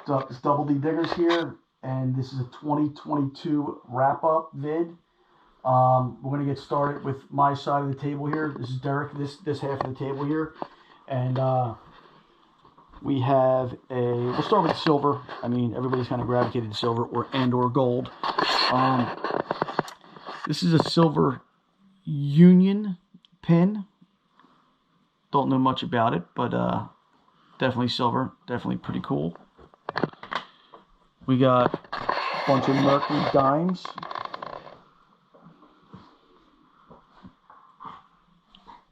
It's Double D Diggers here, and this is a 2022 wrap-up vid. We're going to get started with my side of the table here. This is Derek, this half of the table here. And we have we'll start with silver. I mean, everybody's kind of gravitated to silver or gold. This is a silver Union pin. Don't know much about it, but definitely silver. Definitely pretty cool. We got a bunch of Mercury dimes.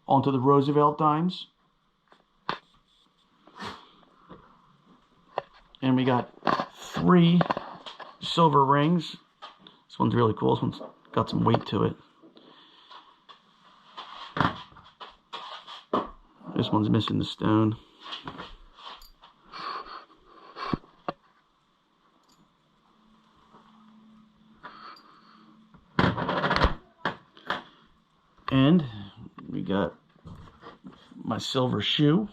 Onto the Roosevelt dimes. And we got 3 silver rings. This one's really cool. This one's got some weight to it. This one's missing the stone. And we got my silver shoe.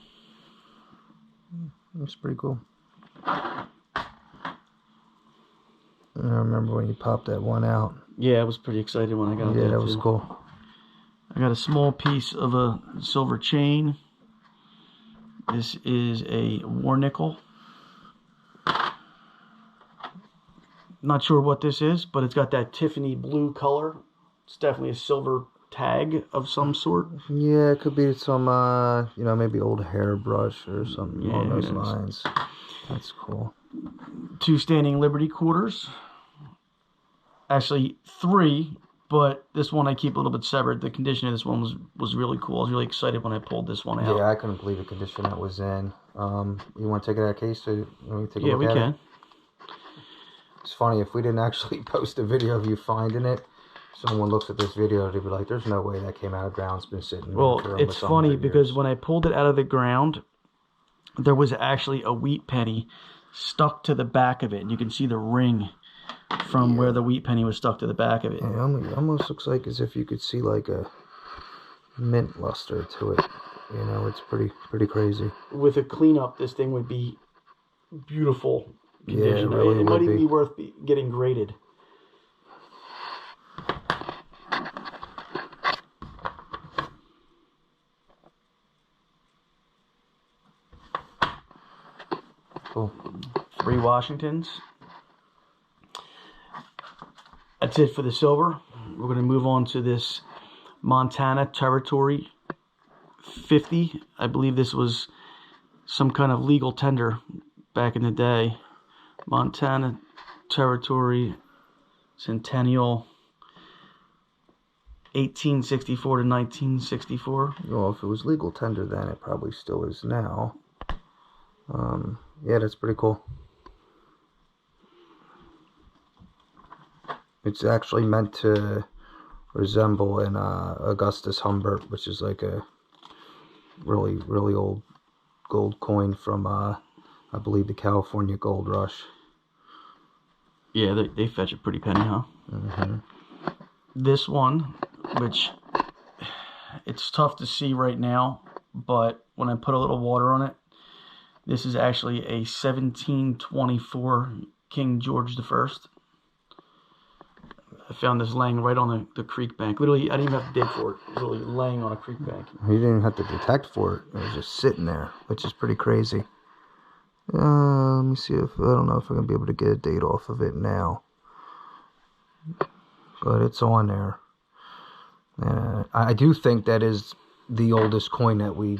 That's pretty cool. I remember when you popped that one out. Yeah, I was pretty excited when I got that. Yeah, that was cool. I got a small piece of a silver chain. This is a war nickel. Not sure what this is, but it's got that Tiffany blue color. It's definitely a silver tag of some sort. Yeah, it could be some, maybe old hairbrush or something along those lines. That's cool. 2 standing Liberty quarters. Actually, 3, but this one I keep a little bit severed. The condition of this one was really cool. I was really excited when I pulled this one out. Yeah, I couldn't believe the condition that was in. You want to take it out of case? So we take a yeah, look we at can. It? It's funny, if we didn't actually post a video of you finding it, someone looks at this video, they'd be like, there's no way that came out of the ground. It's been sitting well, for it's funny because when I pulled it out of the ground, there was actually a wheat penny stuck to the back of it. And you can see the ring from where the wheat penny was stuck to the back of it. Yeah, it almost looks like as if you could see like a mint luster to it. You know, it's pretty crazy. With a cleanup, this thing would be beautiful condition. Yeah, it really it might would even be. be worth getting graded. Cool. 3 Washingtons. That's it for the silver. We're going to move on to this Montana Territory 50. I believe this was some kind of legal tender back in the day. Montana Territory Centennial 1864 to 1964. Well, if it was legal tender then, it probably still is now. Yeah, that's pretty cool. It's actually meant to resemble an Augustus Humbert, which is like a really, really old gold coin from, I believe, the California Gold Rush. Yeah, they fetch a pretty penny, huh? Mm-hmm. This one, which it's tough to see right now, but when I put a little water on it, this is actually a 1724 King George I. I found this laying right on the creek bank. Literally, I didn't even have to dig for it. It was literally laying on a creek bank. You didn't even have to detect for it. It was just sitting there, which is pretty crazy. Let me see if, I don't know if I'm going to be able to get a date off of it now. But it's on there. I do think that is the oldest coin that we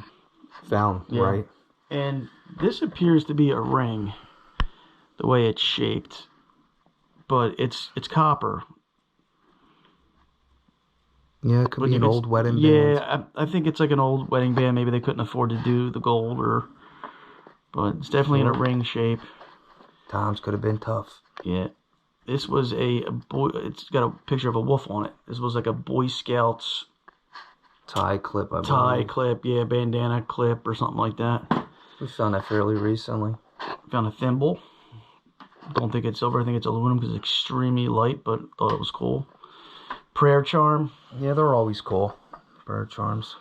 found, right? And this appears to be a ring, the way it's shaped. But it's copper. Yeah, it could be an old wedding band. Yeah, I think it's like an old wedding band. Maybe they couldn't afford to do the gold, but it's definitely in a ring shape. Times could have been tough. Yeah. This was a boy. It's got a picture of a wolf on it. This was like a Boy Scouts tie clip, I believe. Tie clip, yeah, bandana clip or something like that. We found that fairly recently. Found a thimble. Don't think it's silver. I think it's aluminum because it's extremely light, but thought it was cool. Prayer charm. Yeah, they're always cool. Prayer charms.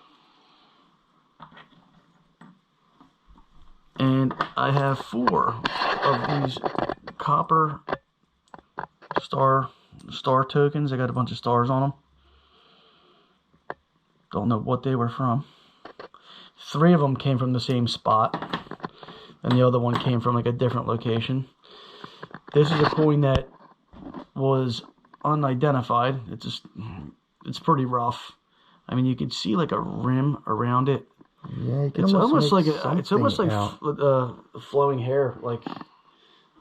And I have 4 of these copper star tokens. I got a bunch of stars on them. Don't know what they were from. 3 of them came from the same spot, and the other one came from like a different location. This is a coin that was unidentified. It's pretty rough. I mean, you can see like a rim around it. Yeah, you can It's almost like out. flowing hair, like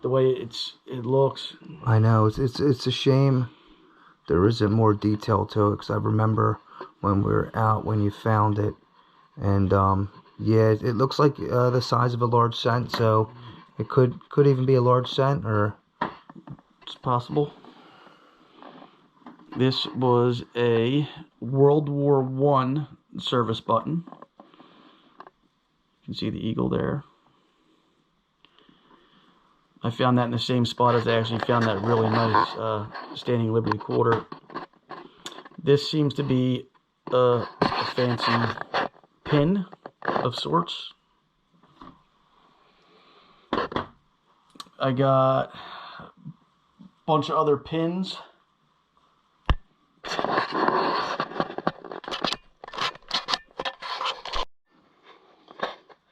the way it looks. I know it's a shame there isn't more detail to it, because I remember when we were out when you found it, and yeah, it looks like the size of a large cent, so it could even be a large cent, or it's possible. This was a World War I service button. You can see the eagle there. I found that in the same spot as I actually found that really nice Standing Liberty quarter. This seems to be a fancy pin of sorts. I got a bunch of other pins.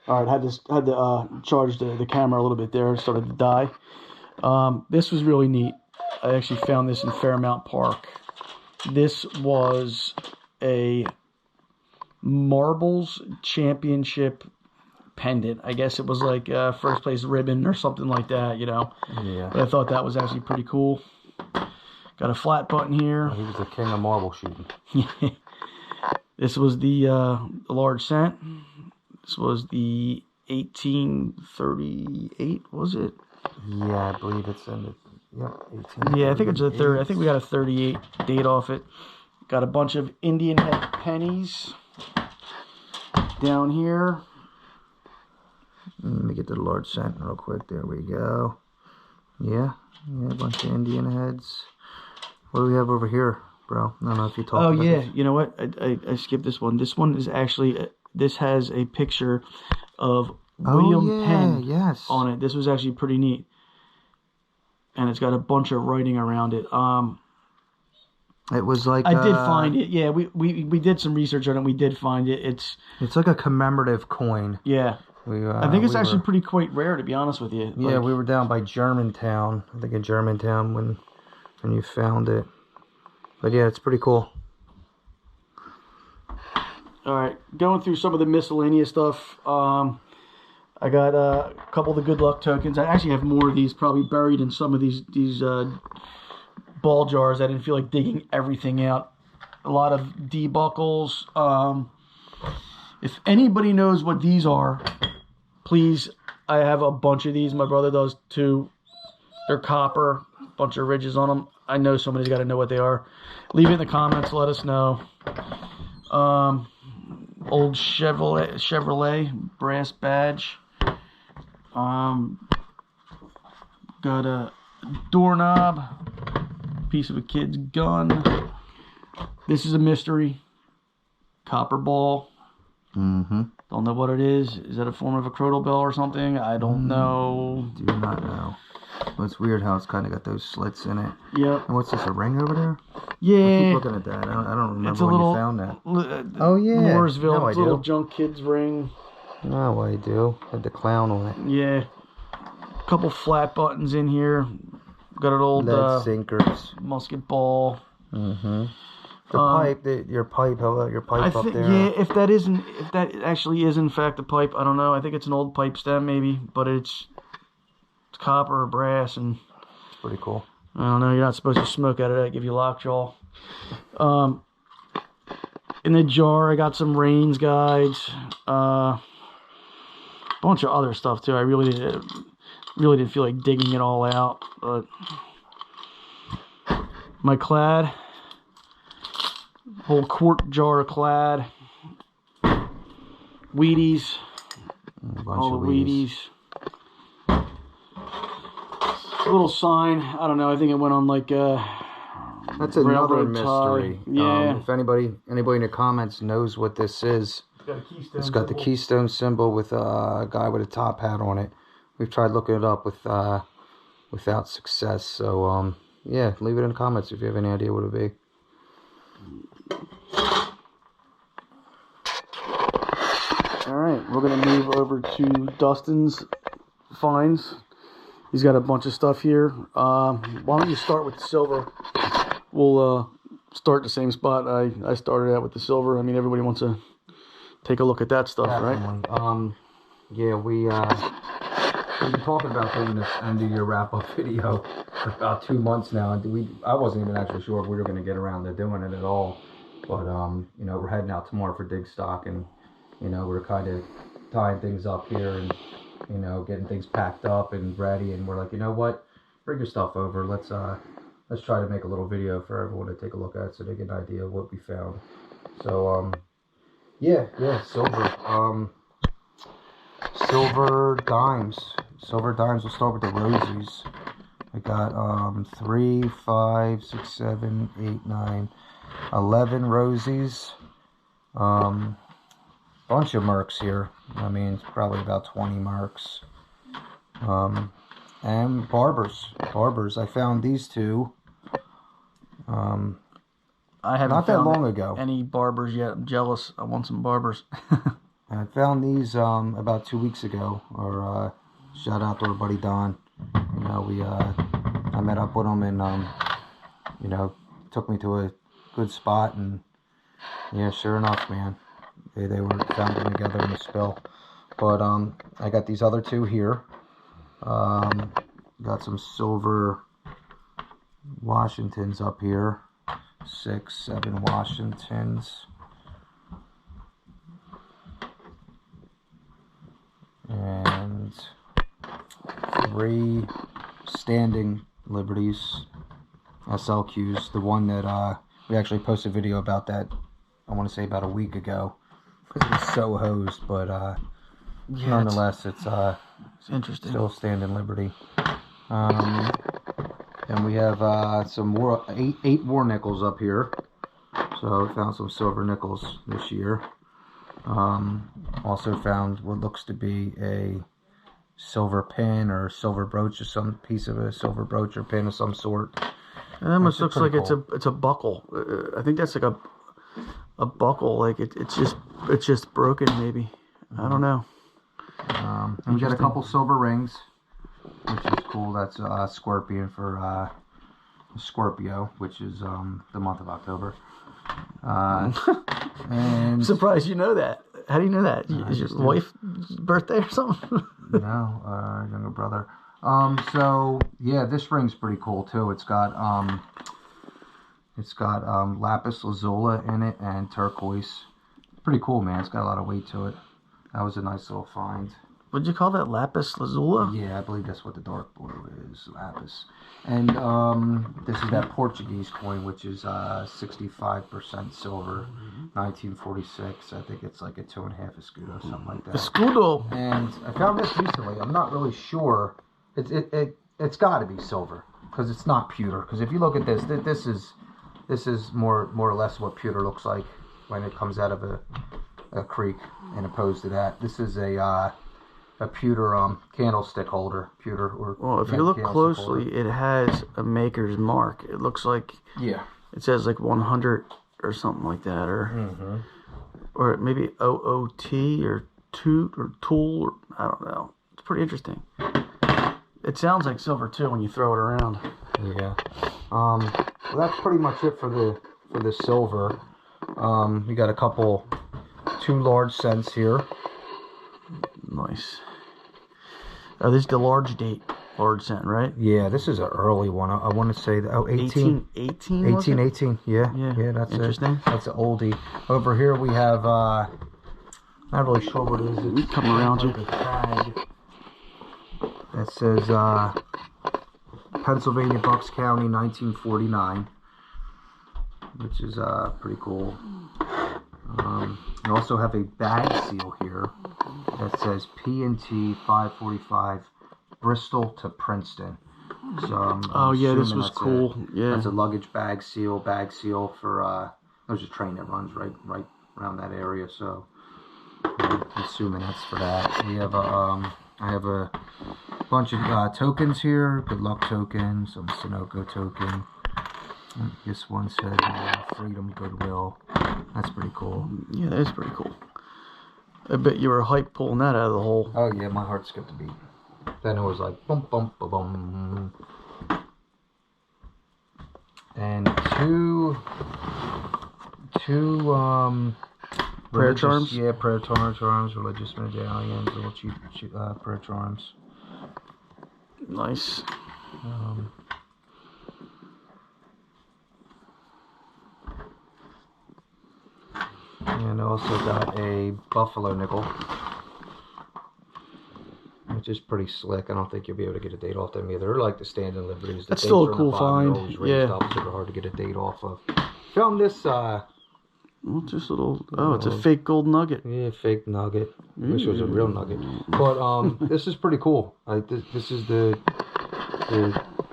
All right, had to charge the camera a little bit there. It started to die. This was really neat. I actually found this in Fairmount Park. This was a Marbles Championship pendant. I guess it was like first place ribbon or something like that, you know. yeah. But I thought that was actually pretty cool. Got a flat button here. He was the king of marble shooting. This was the large cent. This was the 1838, was it? Yeah, I believe it's in the, yep, 18. Yeah, I think it's a 30. I think we got a 38 date off it. Got a bunch of Indian head pennies down here. Let me get to the large cent real quick. There we go. Yeah, a bunch of Indian heads. What do we have over here, bro? I don't know if you talked about yeah, this. you know what? I skipped this one. This one is actually, this has a picture of William Penn on it. This was actually pretty neat. And it's got a bunch of writing around it. It was like I did find it. Yeah, we did some research on it. We did find it. It's like a commemorative coin. Yeah. I think it's actually pretty quite rare, to be honest with you. Yeah, we were down by Germantown. I think in Germantown when you found it. But yeah, it's pretty cool. All right, going through some of the miscellaneous stuff. I got a couple of the good luck tokens. I actually have more of these probably buried in some of these ball jars. I didn't feel like digging everything out. A lot of D-buckles. If anybody knows what these are, please, I have a bunch of these. My brother does too. They're copper, bunch of ridges on them. I know somebody's got to know what they are. Leave it in the comments. Let us know. Old Chevrolet brass badge. Got a doorknob, piece of a kid's gun. This is a mystery. Copper ball. Don't know what it is. Is that a form of a crotal bell or something? I don't know. Do not know. Well, it's weird how it's kind of got those slits in it. Yep. And what's this, a ring over there? Yeah. I keep looking at that. I don't remember when you found that. Oh, yeah. Mooresville. No, It's a little junk kid's ring. No, I do. Had the clown on it. Yeah. Couple flat buttons in here. Got an old lead sinkers. Musket ball. Pipe, your pipe. How about your pipe up there? Yeah, if that actually is in fact a pipe, I don't know. I think it's an old pipe stem maybe, but it's copper or brass, and it's pretty cool. I don't know. You're not supposed to smoke out of that. Give you lockjaw. In the jar, I got some Rains guides. Bunch of other stuff too. I really didn't feel like digging it all out, but my clad, whole quart jar of clad, Wheaties, all the Wheaties. A little sign. I don't know. I think it went on like that's another mystery. Yeah. If anybody in the comments knows what this is, it's got a keystone. It's got the keystone symbol with a guy with a top hat on it. we've tried looking it up with without success. So yeah, leave it in the comments if you have any idea what it would be. All right, we're gonna move over to Dustin's finds. He's got a bunch of stuff here. Why don't you start with the silver? We'll start the same spot I started out with the silver. I mean, everybody wants to take a look at that stuff, Definitely. right? Yeah, we've been talking about doing this end of year wrap up video for about 2 months now, and I wasn't even actually sure if we were going to get around to doing it at all. But you know, we're heading out tomorrow for dig stock, and you know, we're kind of tying things up here and you know, getting things packed up and ready, and we're like, you know what, bring your stuff over. Let's try to make a little video for everyone to take a look at so they get an idea of what we found. So yeah, silver. Silver dimes. We'll start with the rosies. I got 3, 5, 6, 7, 8, 9, 11 rosies. Bunch of mercs here. I mean, it's probably about 20 mercs. And barbers. I found these two. I haven't not that long ago. Any barbers yet? I'm jealous. I want some barbers. I found these about 2 weeks ago. Or shout out to our buddy Don. You know, I met up with him and you know, took me to a good spot, and yeah, sure enough, man, they were found them together in the spill. But I got these other two here. Got some silver Washingtons up here. 6, 7 Washingtons. And 3 standing Liberties, SLQs. The one that we actually posted a video about that, I want to say about a week ago, because it was so hosed, but yeah, nonetheless, it's interesting. Still standing Liberty. And we have some more 8 war nickels up here. So we found some silver nickels this year. Also found what looks to be a silver pin or silver brooch, or some piece of a silver brooch or pin of some sort. It almost looks like cool. it's a buckle. I think that's like a buckle. Like it's just broken maybe. I don't know. And we got a couple silver rings, which is cool. That's Scorpion for Scorpio, which is the month of October. And I'm surprised you know that. How do you know that? Is your wife's birthday or something? No, younger brother. So yeah, this ring's pretty cool too. It's got lapis lazuli in it and turquoise. Pretty cool, man. It's got a lot of weight to it. That was a nice little find. What'd you call that? Lapis lazuli? Yeah, I believe that's what the dark blue is, lapis. And this is that Portuguese coin, which is 65% silver, 1946. I think it's like a 2.5 escudo, something like that. Escudo. And I found this recently. I'm not really sure. It's got to be silver, because it's not pewter. Because if you look at this, this is more or less what pewter looks like when it comes out of a creek, and opposed to that, this is a pewter candlestick holder. Pewter or well, if you look closely, it has a maker's mark. It looks like it says like 100 or something like that, or maybe OOT or toot or tool, or I don't know. It's pretty interesting. It sounds like silver too when you throw it around. Yeah. Well, that's pretty much it for the silver. We got a 2 large cents here. Nice. Oh, this is the large cent, right? Yeah, this is an early one. I want to say that 18. 18. Yeah, that's interesting. That's an oldie. Over here we have not really sure what it is. We come around you. That says Pennsylvania, Bucks County, 1949, which is pretty cool. We also have a bag seal here that says P&T 545 Bristol to Princeton. So oh yeah, this was cool. Yeah, that's a luggage bag seal for there's a train that runs right around that area. So I'm assuming that's for that. We have I have a Bunch of tokens here. Good luck token. Some Sunoco token. This one said Freedom Goodwill. That's pretty cool. Yeah, that is pretty cool. I bet you were hyped pulling that out of the hole. Oh yeah, my heart skipped a beat. Then it was like bum bum ba bum. And two prayer charms? Yeah, prayer charms, religious medallions, little cheap prayer charms. Nice. And I also got a buffalo nickel, which is pretty slick. I don't think you'll be able to get a date off them either. They're like the standing liberties. That's still a cool find. Yeah. Up, super hard to get a date off of. Found this. Well, just a little. Oh, it's a fake gold nugget. Yeah, fake nugget. Wish it was a real nugget. But this is pretty cool. This is the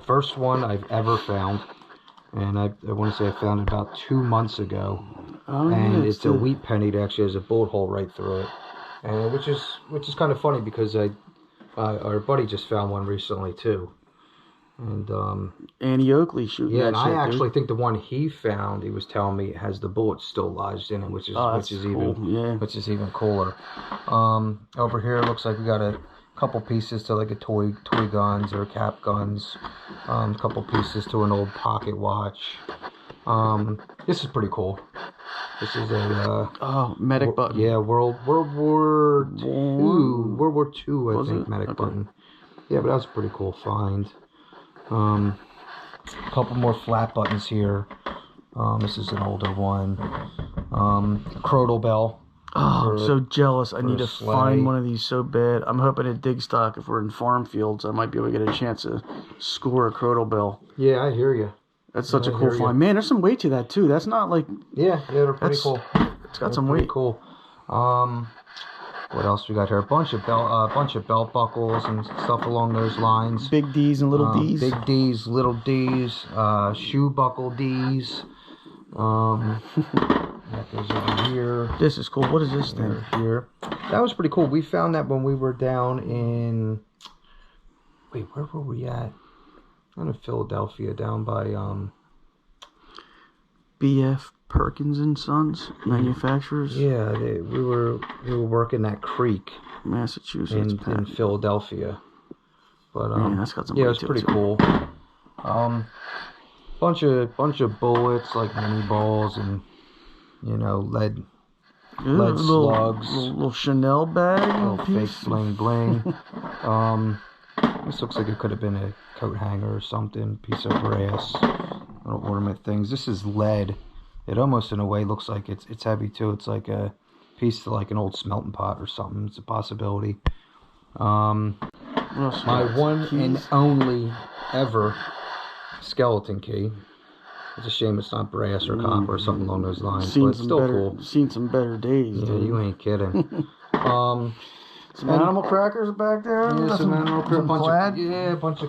first one I've ever found, and I want to say I found it about 2 months ago. Oh, And yeah, it's a wheat penny that actually has a bullet hole right through it, and which is kind of funny because our buddy just found one recently too, and Annie Oakley shooting. yeah, that and shit, I actually dude. think the one he found, he was telling me, has the bullet still lodged in it, which is That's cool. which is even cooler. Over here it looks like we got a couple pieces to like a toy guns or cap guns, a couple pieces to an old pocket watch. This is pretty cool. This is a medic button. Yeah, World War II, I think, medic Okay. button. Yeah, but that was a pretty cool find. A couple more flat buttons here. This is an older one. Crodal bell. Oh, I'm so jealous. I need to sleigh. find one of these so bad. I'm hoping at Dig Stock, if we're in farm fields, I might be able to get a chance to score a Crodal bell. Yeah, I hear you. That's such a I cool hear ya. find. Man, there's some weight to that, too. That's not like... Yeah, they're pretty cool. It's got some weight. Cool. What else we got here? A bunch of belt buckles and stuff along those lines. Big D's and little D's. Big D's, little D's, shoe buckle D's. That goes over here. This is cool. What is this thing? Here. That was pretty cool. We found that when we were down in... Wait, where were we at? Down in Philadelphia, down by... B.F. Perkins and Sons manufacturers. Yeah, we were working that creek Massachusetts. in Philadelphia. But Man, that's got some yeah, weight it's to it, pretty too. cool. Bunch of bullets, like mini balls, and lead slugs. Little Chanel bag. Little fake piece. bling bling. This looks like it could have been a coat hanger or something. Piece of brass. Little ornament things. This is lead. It almost, in a way, looks like it's heavy too. It's like a piece to like an old smelting pot or something. It's a possibility. My one and only ever skeleton key. It's a shame it's not brass or copper or something along those lines, but it's still cool. Seen some better days. Yeah, dude. you ain't kidding. Some animal crackers back there. Yeah, some animal crackers. Plaid. Bunch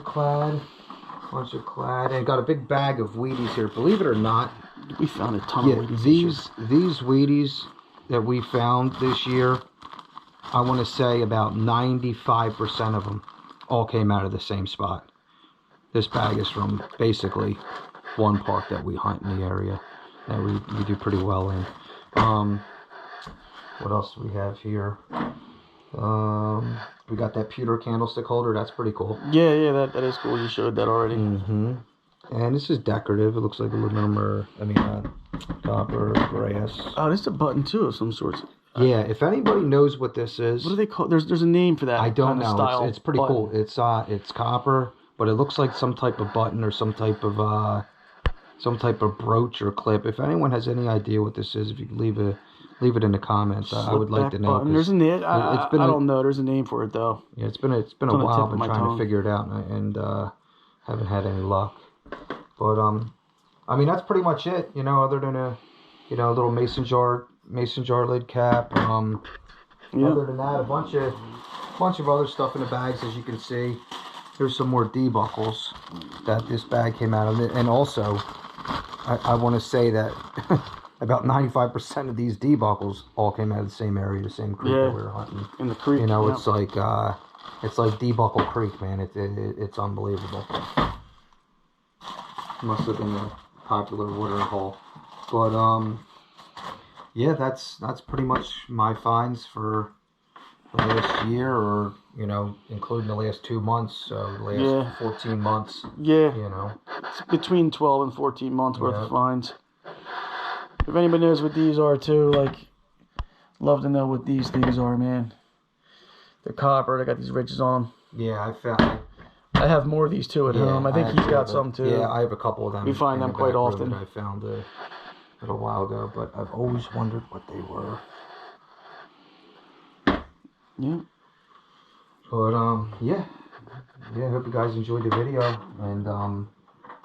of clad. And got a big bag of Wheaties here. Believe it or not, We found a ton of Wheaties. these Wheaties that we found this year, I want to say about 95% of them all came out of the same spot. This bag is from basically one park that we hunt in the area that we do pretty well in. What else do we have here? We got that pewter candlestick holder. That's pretty cool. Yeah, that is cool. You showed that already. Mm-hmm. And this is decorative. It looks like aluminum or, copper, brass. Oh, this is a button too of some sorts. Yeah, if anybody knows what this is, What do they call? There's a name for that. I don't kind of know. Style It's pretty button. cool. It's copper, but it looks like some type of button or some type of brooch or clip. If anyone has any idea what this is, if you could leave it in the comments, I would like to know. Button. There's a name. I been don't know. There's a name for it though. Yeah, it's been a on the while. tip I've been of my trying tongue. to figure it out and haven't had any luck. But that's pretty much it. Other than a little mason jar lid cap. Yeah. Other than that, a bunch of other stuff in the bags, as you can see. There's some more D buckles that this bag came out of it, and also I want to say that about 95% of these debuckles all came out of the same area, the same creek that we were hunting. In the creek. You know, yeah. it's like Debuckle Creek, man. It's unbelievable. Must have been a popular watering hole. But yeah, that's pretty much my finds for the last year, or you know, including the last 2 months, so the last 14 months. Yeah. You know, It's between 12 and 14 months worth of finds. If anybody knows what these are too, like, love to know what these things are, man. They're copper. They got these ridges on them. Yeah, I have more of these too at home. I think he's got some too. Yeah, I have a couple of them. We find them quite often. That I found a little while ago, but I've always wondered what they were. Yeah. But yeah. I hope you guys enjoyed the video, and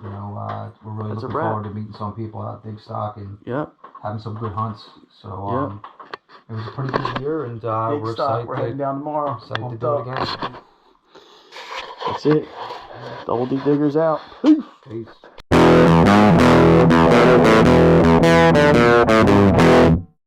you know, we're really looking forward to meeting some people out at Big Stock and having some good hunts. So it was a pretty good year, and we're excited. We're heading down tomorrow. Excited to do it again. That's it. Double D Diggers out. Peace.